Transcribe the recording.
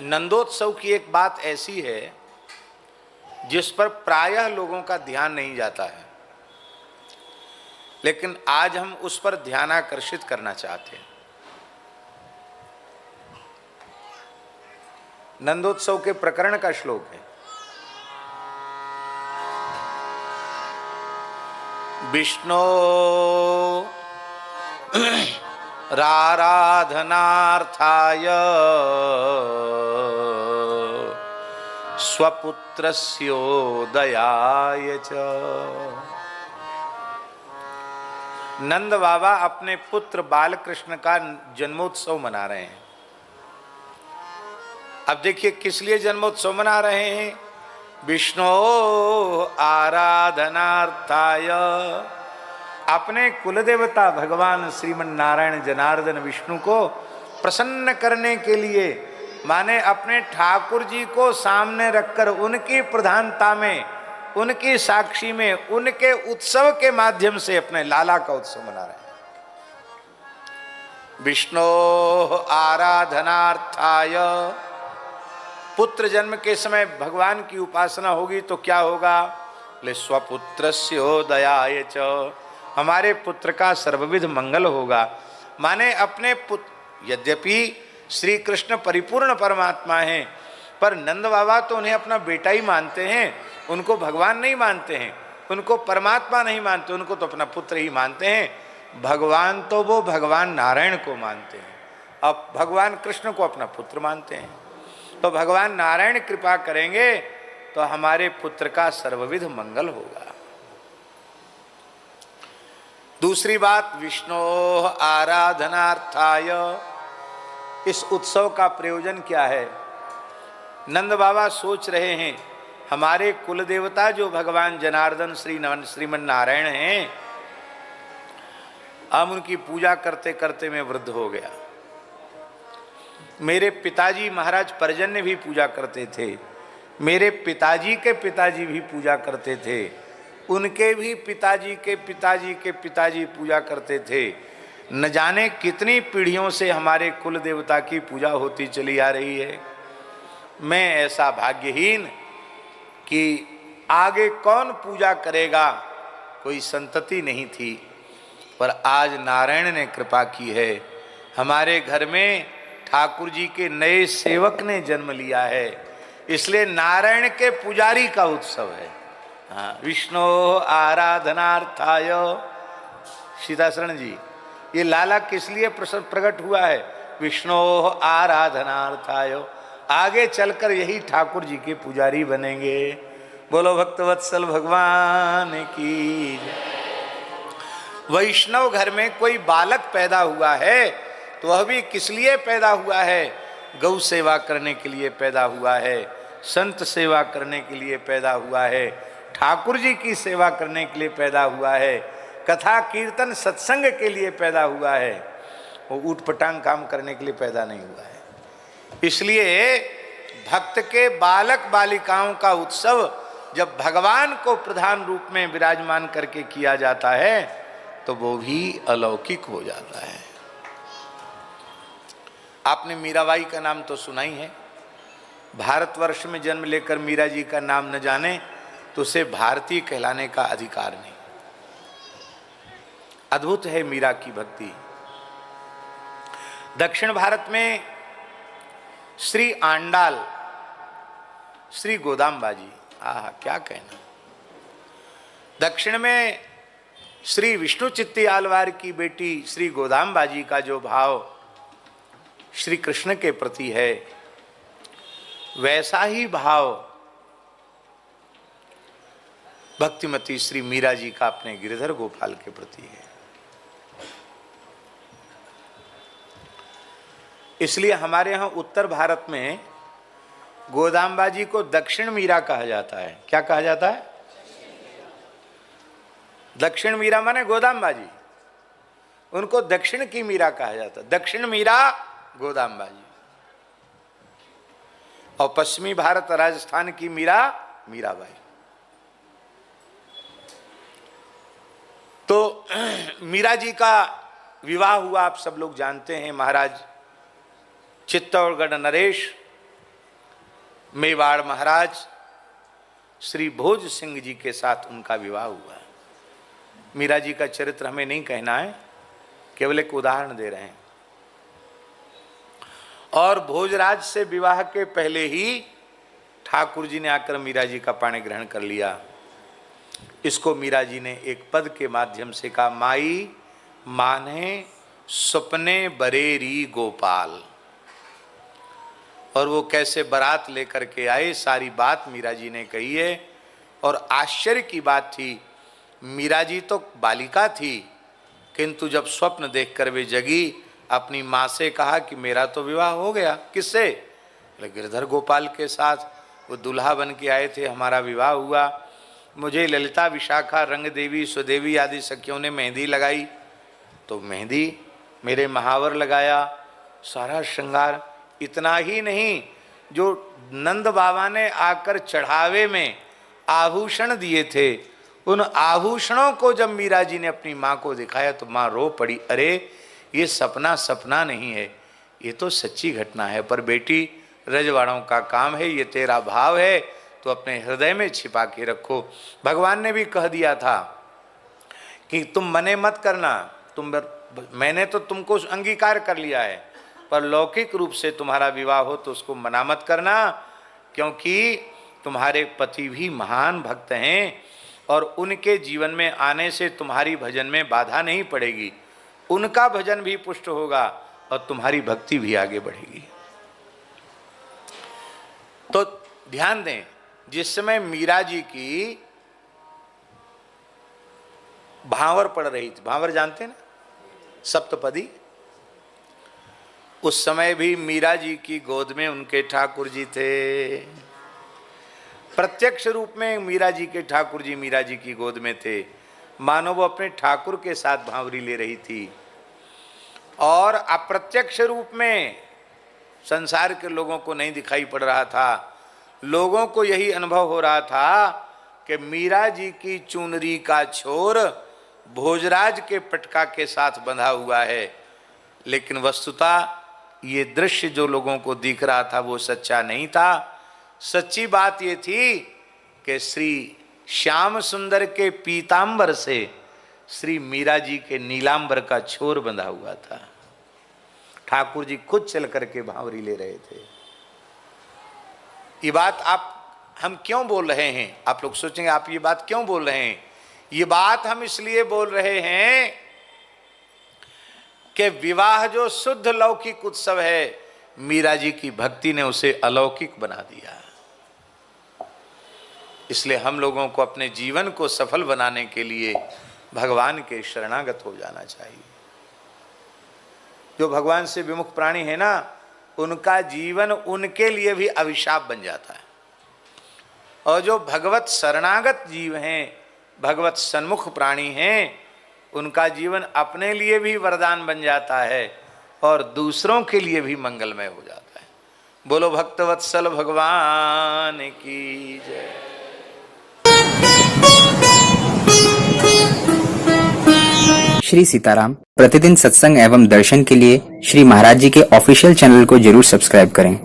नंदोत्सव की एक बात ऐसी है जिस पर प्रायः लोगों का ध्यान नहीं जाता है, लेकिन आज हम उस पर ध्यानाकर्षित करना चाहते हैं। नंदोत्सव के प्रकरण का श्लोक है, विष्णो राराधनार्थाय स्वपुत्रस्योदयाय च। नंद बाबा अपने पुत्र बालकृष्ण का जन्मोत्सव मना रहे हैं। अब देखिए किस लिए जन्मोत्सव मना रहे हैं। विष्णु आराधनार्थाय, अपने कुलदेवता भगवान श्रीमन नारायण जनार्दन विष्णु को प्रसन्न करने के लिए, माने अपने ठाकुर जी को सामने रखकर उनकी प्रधानता में, उनकी साक्षी में, उनके उत्सव के माध्यम से अपने लाला का उत्सव मना रहे हैं। विष्णु आराधनार्थाय, पुत्र जन्म के समय भगवान की उपासना होगी तो क्या होगा, ले स्वपुत्रस्योदयाय च, हमारे पुत्र का सर्वविध मंगल होगा। माने अपने पुत्र, यद्यपि श्री कृष्ण परिपूर्ण परमात्मा हैं, पर नंद बाबा तो उन्हें अपना बेटा ही मानते हैं, उनको भगवान नहीं मानते हैं, उनको परमात्मा नहीं मानते, उनको तो अपना पुत्र ही मानते हैं। भगवान तो वो भगवान नारायण को मानते हैं, अब भगवान कृष्ण को अपना पुत्र मानते हैं। तो भगवान नारायण कृपा करेंगे तो हमारे पुत्र का सर्वविध मंगल होगा। दूसरी बात, विष्णु आराधनार्थाय, इस उत्सव का प्रयोजन क्या है। नंद बाबा सोच रहे हैं हमारे कुल देवता जो भगवान जनार्दन श्रीमन नारायण हैं, हम उनकी पूजा करते करते मैं वृद्ध हो गया। मेरे पिताजी महाराज पर्जन्य भी पूजा करते थे, मेरे पिताजी के पिताजी भी पूजा करते थे, उनके भी पिताजी के पिताजी के पिताजी पूजा करते थे। न जाने कितनी पीढ़ियों से हमारे कुल देवता की पूजा होती चली आ रही है। मैं ऐसा भाग्यहीन कि आगे कौन पूजा करेगा, कोई संतति नहीं थी, पर आज नारायण ने कृपा की है, हमारे घर में ठाकुर जी के नए सेवक ने जन्म लिया है, इसलिए नारायण के पुजारी का उत्सव है। हाँ, विष्णु आराधनार्थाय। सीताशरण जी, ये लाला किस लिए प्रकट हुआ है, विष्णु आराधनार्थाय। आगे चलकर यही ठाकुर जी के पुजारी बनेंगे। बोलो भक्तवत्सल भगवान की जय। वैष्णव घर में कोई बालक पैदा हुआ है तो वह भी किस लिए पैदा हुआ है, गौ सेवा करने के लिए पैदा हुआ है, संत सेवा करने के लिए पैदा हुआ है, ठाकुर जी की सेवा करने के लिए पैदा हुआ है, कथा कीर्तन सत्संग के लिए पैदा हुआ है, वो ऊटपटांग काम करने के लिए पैदा नहीं हुआ है। इसलिए भक्त के बालक बालिकाओं का उत्सव जब भगवान को प्रधान रूप में विराजमान करके किया जाता है तो वो भी अलौकिक हो जाता है। आपने मीराबाई का नाम तो सुना ही है। भारतवर्ष में जन्म लेकर मीरा जी का नाम न जाने तो उसे भारतीय कहलाने का अधिकार नहीं। अद्भुत है मीरा की भक्ति। दक्षिण भारत में श्री आंडाल, श्री गोदाम्बा जी, आहा क्या कहना। दक्षिण में श्री विष्णु चित्ती आलवार की बेटी श्री गोदाम्बा जी का जो भाव श्री कृष्ण के प्रति है, वैसा ही भाव भक्तिमती श्री मीरा जी का अपने गिरिधर गोपाल के प्रति है। इसलिए हमारे यहाँ उत्तर भारत में गोदाम्बा जी को दक्षिण मीरा कहा जाता है। क्या कहा जाता है? दक्षिण मीरा माने गोदाम्बा जी, उनको दक्षिण की मीरा कहा जाता है। दक्षिण मीरा गोदाम्बा जी। और पश्चिमी भारत राजस्थान की मीरा मीराबाई। तो मीरा जी का विवाह हुआ, आप सब लोग जानते हैं। महाराज चित्तौड़गढ़ नरेश मेवाड़ महाराज श्री भोज सिंह जी के साथ उनका विवाह हुआ। मीरा जी का चरित्र हमें नहीं कहना है, केवल एक उदाहरण दे रहे हैं। और भोजराज से विवाह के पहले ही ठाकुर जी ने आकर मीरा जी का पाणी ग्रहण कर लिया। इसको मीरा जी ने एक पद के माध्यम से कहा, माई माने सपने बरेरी गोपाल। और वो कैसे बारात लेकर के आए, सारी बात मीरा जी ने कही है। और आश्चर्य की बात थी, मीरा जी तो बालिका थी, किंतु जब स्वप्न देखकर वे जगी, अपनी माँ से कहा कि मेरा तो विवाह हो गया। किससे? गिरधर गोपाल के साथ, वो दुल्हा बन के आए थे, हमारा विवाह हुआ। मुझे ललिता, विशाखा, रंग देवी, सुदेवी आदि सखियों ने मेहंदी लगाई, तो मेहंदी मेरे महावर लगाया, सारा श्रृंगार। इतना ही नहीं, जो नंद बाबा ने आकर चढ़ावे में आभूषण दिए थे, उन आभूषणों को जब मीरा जी ने अपनी माँ को दिखाया तो माँ रो पड़ी। अरे ये सपना सपना नहीं है, ये तो सच्ची घटना है। पर बेटी, रजवाड़ों का काम है, ये तेरा भाव है तो अपने हृदय में छिपा के रखो। भगवान ने भी कह दिया था कि तुम मने मत करना, मैंने तो तुमको अंगीकार कर लिया है, पर लौकिक रूप से तुम्हारा विवाह हो तो उसको मना मत करना, क्योंकि तुम्हारे पति भी महान भक्त हैं और उनके जीवन में आने से तुम्हारी भजन में बाधा नहीं पड़ेगी, उनका भजन भी पुष्ट होगा और तुम्हारी भक्ति भी आगे बढ़ेगी। तो ध्यान दें, जिस समय मीरा जी की भांवर पड़ रही थी, भांवर जानते ना, सप्तपदी, उस समय भी मीरा जी की गोद में उनके ठाकुर जी थे। प्रत्यक्ष रूप में मीरा जी के ठाकुर जी मीरा जी की गोद में थे, मानो वो अपने ठाकुर के साथ भांवरी ले रही थी। और अप्रत्यक्ष रूप में संसार के लोगों को नहीं दिखाई पड़ रहा था, लोगों को यही अनुभव हो रहा था कि मीरा जी की चुनरी का छोर भोजराज के पटका के साथ बंधा हुआ है। लेकिन वस्तुतः ये दृश्य जो लोगों को दिख रहा था वो सच्चा नहीं था। सच्ची बात ये थी कि श्री श्याम सुंदर के पीतांबर से श्री मीरा जी के नीलांबर का छोर बंधा हुआ था। ठाकुर जी खुद चल करके भांवरी ले रहे थे। ये बात हम क्यों बोल रहे हैं? आप लोग सोचेंगे आप ये बात क्यों बोल रहे हैं? ये बात हम इसलिए बोल रहे हैं कि विवाह जो शुद्ध लौकिक उत्सव है, मीरा जी की भक्ति ने उसे अलौकिक बना दिया। इसलिए हम लोगों को अपने जीवन को सफल बनाने के लिए भगवान के शरणागत हो जाना चाहिए। जो भगवान से विमुख प्राणी है ना, उनका जीवन उनके लिए भी अभिशाप बन जाता है। और जो भगवत शरणागत जीव हैं, भगवत सन्मुख प्राणी हैं, उनका जीवन अपने लिए भी वरदान बन जाता है और दूसरों के लिए भी मंगलमय हो जाता है। बोलो भक्तवत्सल भगवान की जय। श्री सीताराम प्रतिदिन सत्संग एवं दर्शन के लिए श्री महाराज जी के ऑफिशियल चैनल को जरूर सब्सक्राइब करें।